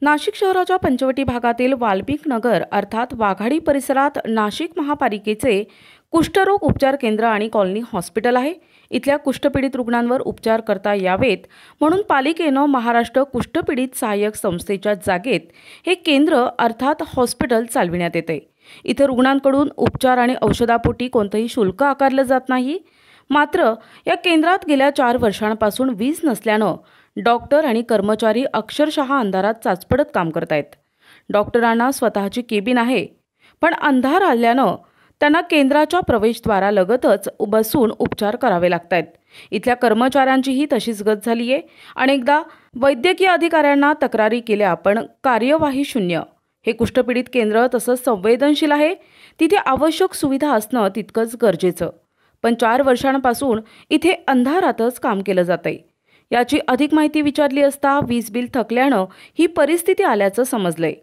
नाशिक शहराच्या पंचवटी भागातील वाल्मिक नगर अर्थात वाघाडी परिसरात नाशिक महापालिकेचे कुष्ठरोग उपचार केंद्र आणि कॉलनी हॉस्पिटल आहे। इथल्या कुष्ठपीडित रुग्णांवर उपचार करता यावेत म्हणून पालिकेने महाराष्ट्र कुष्ठपीडित सहाय्यक संस्थेच्या जागेत हे केंद्र अर्थात हॉस्पिटल चालविण्यात येते। इथे रुग्णांकडून उपचार आणि औषधापोटी कोणतेही शुल्क आकारले जात नाही। मात्र या केंद्रात गेल्या 4 वर्षांपासून वीज नसल्याने डॉक्टर आणि कर्मचारी अक्षरशः अंधारात चाचपडत काम करतायत। डॉक्टरांना स्वतःची केबिन आहे, पण अंधार आल्याने त्यांना केंद्राच्या प्रवेशद्वारालगतच बसून उपचार करावे लागतात। इथल्या कर्मचाऱ्यांचीही तशीच गत झाली आहे। अनेकदा वैद्यकीय अधिकाऱ्यांना तक्रारी केल्या पण कार्यवाही शून्य। हे कुष्ठपीडित केंद्र तसंच संवेदनशील आहे, तिथे आवश्यक सुविधा असणं तितकंच गरजेचं। पण 4 वर्षांपासून इथे अंधारातच काम केलं जातंय। याची अधिक माहिती विचारली असता वीज बिल थकल्यानं ही परिस्थिती आल्याचं समजलंय।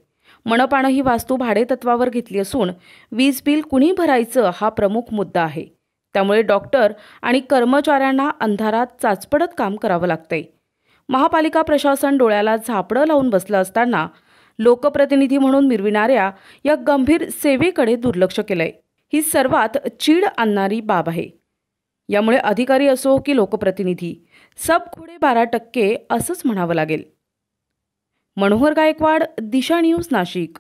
मनपानं ही वास्तू भाडेतत्वावर घेतली असून वीज बिल कुणी भरायचं हा प्रमुख मुद्दा आहे। त्यामुळे डॉक्टर आणि कर्मचाऱ्यांना अंधारात चाचपडत काम करावं लागतंय। महापालिका प्रशासन डोळ्याला झापडं लावून बसलं असताना लोकप्रतिनिधी म्हणून मिरविणाऱ्या या गंभीर सेवेकडे दुर्लक्ष केलंय। ही सर्वात चीड आणणारी बाब आहे। यामुळे अधिकारी असो की लोकप्रतिनिधी सब खोडे 12% असंच म्हणावं लागेल। मनोहर गायकवाड, दिशा न्यूज, नाशिक।